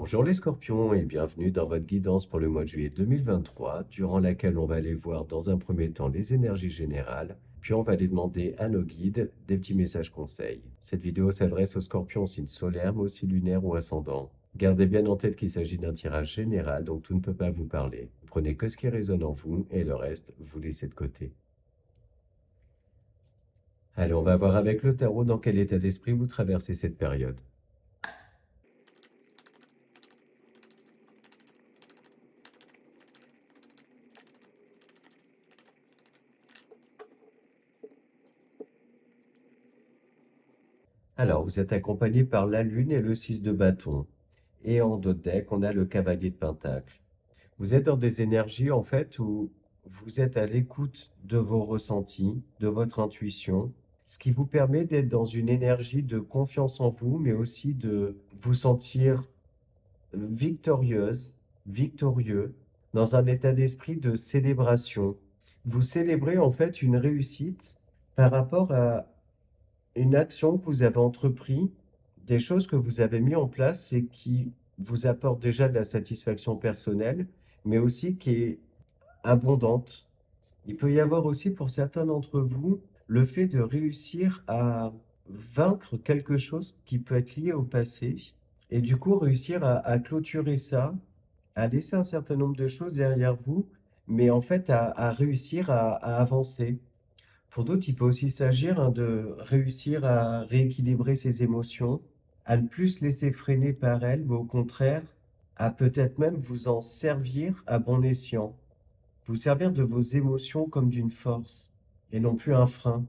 Bonjour les scorpions et bienvenue dans votre guidance pour le mois de juillet 2023, durant laquelle on va aller voir dans un premier temps les énergies générales, puis on va aller demander à nos guides des petits messages conseils. Cette vidéo s'adresse aux scorpions signe solaire, mais aussi lunaire ou ascendant. Gardez bien en tête qu'il s'agit d'un tirage général, donc tout ne peut pas vous parler. Prenez que ce qui résonne en vous et le reste, vous laissez de côté. Allez, on va voir avec le tarot dans quel état d'esprit vous traversez cette période. Alors, vous êtes accompagné par la Lune et le 6 de bâton. Et en dos de deck, on a le cavalier de pentacle. Vous êtes dans des énergies, en fait, où vous êtes à l'écoute de vos ressentis, de votre intuition, ce qui vous permet d'être dans une énergie de confiance en vous, mais aussi de vous sentir victorieuse, victorieux, dans un état d'esprit de célébration. Vous célébrez en fait une réussite par rapport à une action que vous avez entreprise, des choses que vous avez mis en place et qui vous apportent déjà de la satisfaction personnelle, mais aussi qui est abondante. Il peut y avoir aussi pour certains d'entre vous le fait de réussir à vaincre quelque chose qui peut être lié au passé et du coup réussir à clôturer ça, à laisser un certain nombre de choses derrière vous, mais en fait à réussir à avancer. Pour d'autres, il peut aussi s'agir de réussir à rééquilibrer ses émotions, à ne plus se laisser freiner par elles, mais au contraire, à peut-être même vous en servir à bon escient. Vous servir de vos émotions comme d'une force et non plus un frein.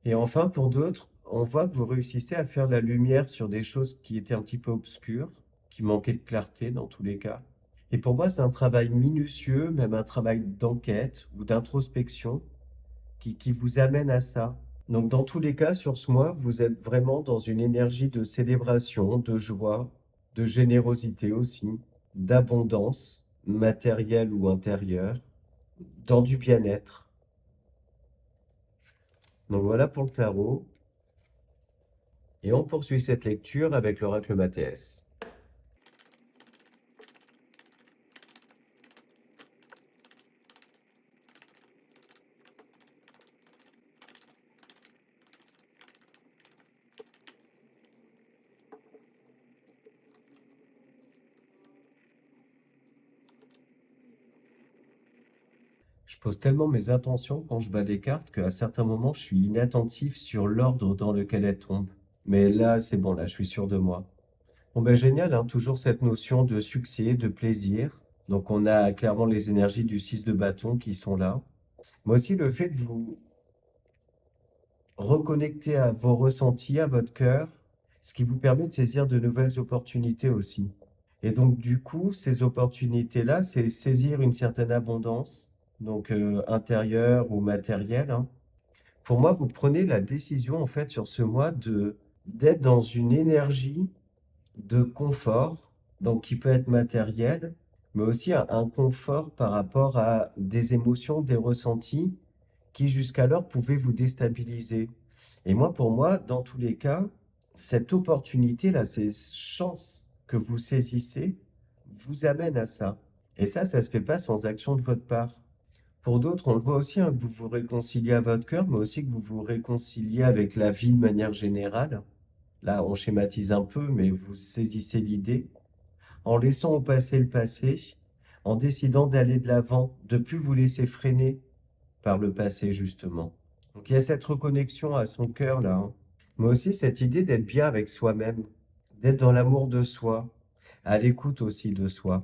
Et enfin, pour d'autres, on voit que vous réussissez à faire la lumière sur des choses qui étaient un petit peu obscures, qui manquaient de clarté dans tous les cas. Et pour moi, c'est un travail minutieux, même un travail d'enquête ou d'introspection qui vous amène à ça. Donc, dans tous les cas, sur ce mois, vous êtes vraiment dans une énergie de célébration, de joie, de générosité aussi, d'abondance, matérielle ou intérieure, dans du bien-être. Donc voilà pour le tarot. Et on poursuit cette lecture avec l'oracle Mathéès. Je pose tellement mes intentions quand je bats des cartes qu'à certains moments, je suis inattentif sur l'ordre dans lequel elles tombent. Mais là, c'est bon, là, je suis sûr de moi. Bon ben génial, hein, toujours cette notion de succès, de plaisir. Donc on a clairement les énergies du 6 de bâton qui sont là. Mais aussi le fait de vous reconnecter à vos ressentis, à votre cœur, ce qui vous permet de saisir de nouvelles opportunités aussi. Et donc du coup, ces opportunités-là, c'est saisir une certaine abondance, donc intérieure ou matérielle, hein. Pour moi, vous prenez la décision en fait sur ce mois de d'être dans une énergie de confort, donc qui peut être matériel, mais aussi un confort par rapport à des émotions, des ressentis qui jusqu'alors pouvaient vous déstabiliser. Et moi, pour moi, dans tous les cas, cette opportunité-là, ces chances que vous saisissez, vous amènent à ça. Et ça se fait pas sans action de votre part. Pour d'autres, on le voit aussi, hein, que vous vous réconciliez à votre cœur, mais aussi que vous vous réconciliez avec la vie de manière générale. Là, on schématise un peu, mais vous saisissez l'idée. En laissant au passé le passé, en décidant d'aller de l'avant, de plus vous laisser freiner par le passé, justement. Donc il y a cette reconnexion à son cœur, là, hein. Mais aussi cette idée d'être bien avec soi-même, d'être dans l'amour de soi, à l'écoute aussi de soi.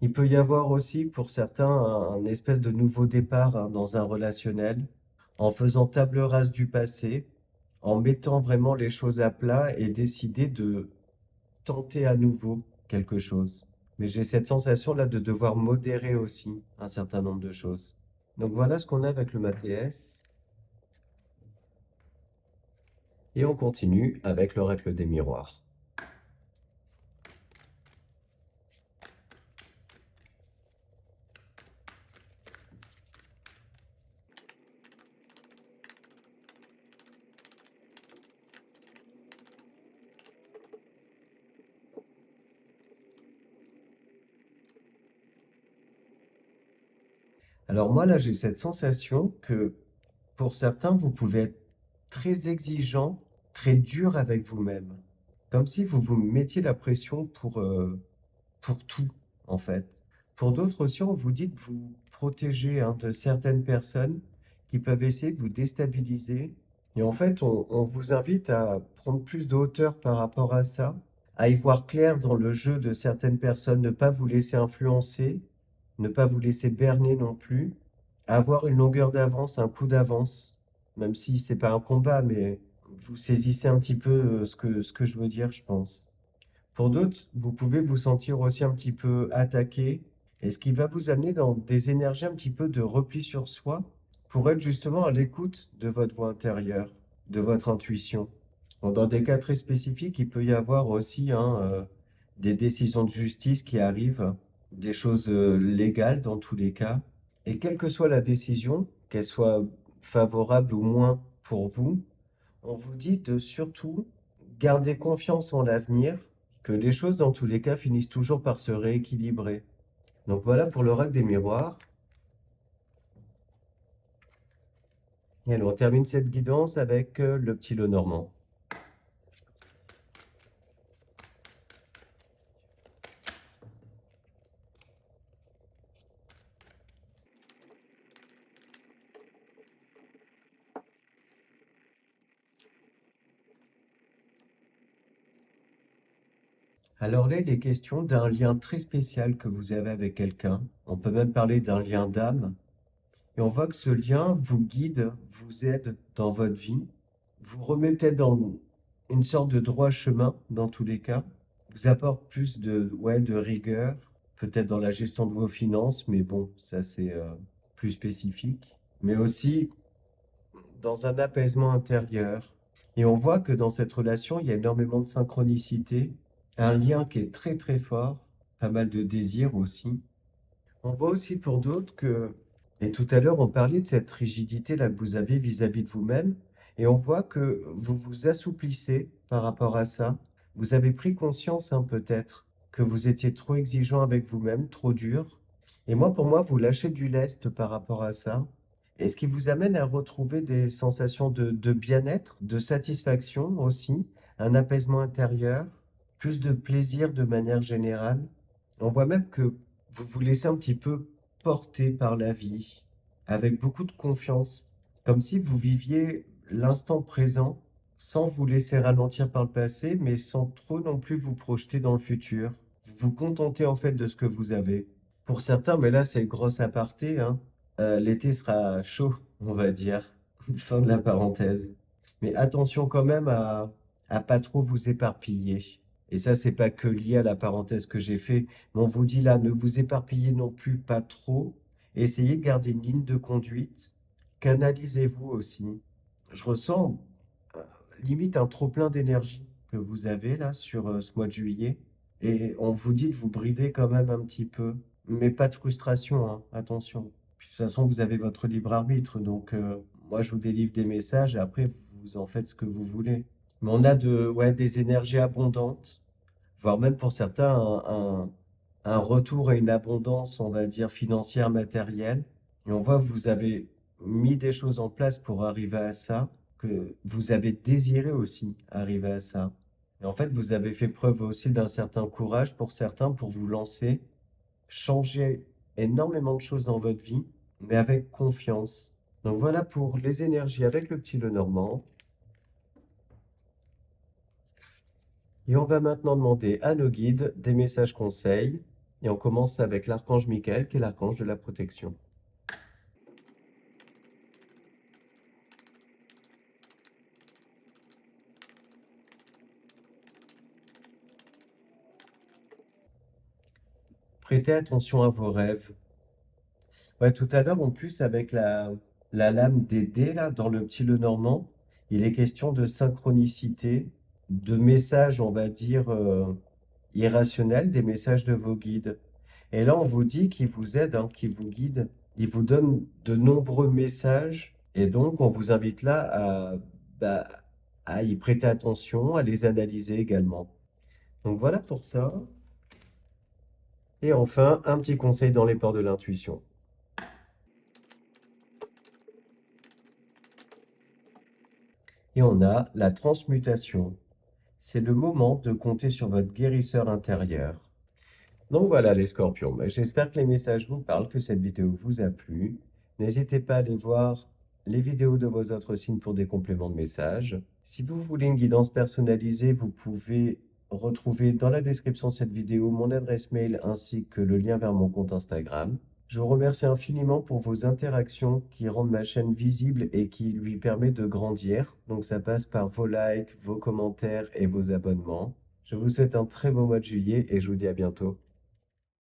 Il peut y avoir aussi pour certains un espèce de nouveau départ, hein, dans un relationnel, en faisant table rase du passé, en mettant vraiment les choses à plat et décider de tenter à nouveau quelque chose. Mais j'ai cette sensation-là de devoir modérer aussi un certain nombre de choses. Donc voilà ce qu'on a avec le Mathéès. Et on continue avec l'oracle des miroirs. Alors moi, là, j'ai cette sensation que pour certains, vous pouvez être très exigeant, très dur avec vous-même. Comme si vous vous mettiez la pression pour tout, en fait. Pour d'autres aussi, on vous dit de vous protéger hein, de certaines personnes qui peuvent essayer de vous déstabiliser. Et en fait, on vous invite à prendre plus de hauteur par rapport à ça, à y voir clair dans le jeu de certaines personnes, ne pas vous laisser influencer, ne pas vous laisser berner non plus, à avoir une longueur d'avance, un coup d'avance, même si c'est pas un combat, mais vous saisissez un petit peu ce que je veux dire, je pense. Pour d'autres, vous pouvez vous sentir aussi un petit peu attaqué, et ce qui va vous amener dans des énergies un petit peu de repli sur soi pour être justement à l'écoute de votre voix intérieure, de votre intuition. Bon, dans des cas très spécifiques, il peut y avoir aussi hein, des décisions de justice qui arrivent, des choses légales dans tous les cas. Et quelle que soit la décision, qu'elle soit favorable ou moins pour vous, on vous dit de surtout garder confiance en l'avenir, que les choses dans tous les cas finissent toujours par se rééquilibrer. Donc voilà pour l'oracle des miroirs. Et alors on termine cette guidance avec le petit lot normand. Alors là, il est question d'un lien très spécial que vous avez avec quelqu'un. On peut même parler d'un lien d'âme. Et on voit que ce lien vous guide, vous aide dans votre vie, vous remet peut-être dans une sorte de droit chemin dans tous les cas, vous apporte plus ouais, de rigueur, peut-être dans la gestion de vos finances, mais bon, ça c'est plus spécifique, mais aussi dans un apaisement intérieur. Et on voit que dans cette relation, il y a énormément de synchronicité, un lien qui est très très fort, pas mal de désirs aussi. On voit aussi pour d'autres que, et tout à l'heure on parlait de cette rigidité là que vous avez vis-à-vis de vous-même, et on voit que vous vous assouplissez par rapport à ça. Vous avez pris conscience, hein, peut-être, que vous étiez trop exigeant avec vous-même, trop dur. Et moi, pour moi, vous lâchez du lest par rapport à ça. Et ce qui vous amène à retrouver des sensations de bien-être, de satisfaction aussi, un apaisement intérieur, plus de plaisir de manière générale. On voit même que vous vous laissez un petit peu porter par la vie, avec beaucoup de confiance, comme si vous viviez l'instant présent, sans vous laisser ralentir par le passé, mais sans trop non plus vous projeter dans le futur. Vous vous contentez en fait de ce que vous avez. Pour certains, mais là c'est le gros aparté, hein, l'été sera chaud, on va dire. Fin de la parenthèse. Mais attention quand même à pas trop vous éparpiller. Et ça, c'est pas que lié à la parenthèse que j'ai fait, mais on vous dit là, ne vous éparpillez non plus pas trop. Essayez de garder une ligne de conduite. Canalisez-vous aussi. Je ressens euh, limite un trop-plein d'énergie que vous avez là sur ce mois de juillet. Et on vous dit de vous brider quand même un petit peu. Mais pas de frustration, hein, attention. Puis, de toute façon, vous avez votre libre arbitre. Donc, moi, je vous délivre des messages et après, vous en faites ce que vous voulez. Mais on a ouais, des énergies abondantes, voire même pour certains, un retour à une abondance, on va dire, financière, matérielle. Et on voit que vous avez mis des choses en place pour arriver à ça, que vous avez désiré aussi arriver à ça. Et en fait, vous avez fait preuve aussi d'un certain courage pour certains pour vous lancer, changer énormément de choses dans votre vie, mais avec confiance. Donc voilà pour les énergies avec le petit Lenormand. Et on va maintenant demander à nos guides des messages conseils. Et on commence avec l'archange Michael, qui est l'archange de la protection. Prêtez attention à vos rêves. Ouais, tout à l'heure, en plus, avec la lame des dés, là, dans le petit Lenormand, il est question de synchronicité, de messages, on va dire, irrationnels, des messages de vos guides. Et là, on vous dit qu'ils vous aident, hein, qu'ils vous guident. Ils vous donnent de nombreux messages. Et donc, on vous invite là bah, à y prêter attention, à les analyser également. Donc voilà pour ça. Et enfin, un petit conseil dans les ports de l'intuition. Et on a la transmutation. C'est le moment de compter sur votre guérisseur intérieur. Donc voilà les scorpions. J'espère que les messages vous parlent, que cette vidéo vous a plu. N'hésitez pas à aller voir les vidéos de vos autres signes pour des compléments de messages. Si vous voulez une guidance personnalisée, vous pouvez retrouver dans la description de cette vidéo mon adresse mail ainsi que le lien vers mon compte Instagram. Je vous remercie infiniment pour vos interactions qui rendent ma chaîne visible et qui lui permet de grandir. Donc ça passe par vos likes, vos commentaires et vos abonnements. Je vous souhaite un très beau mois de juillet et je vous dis à bientôt.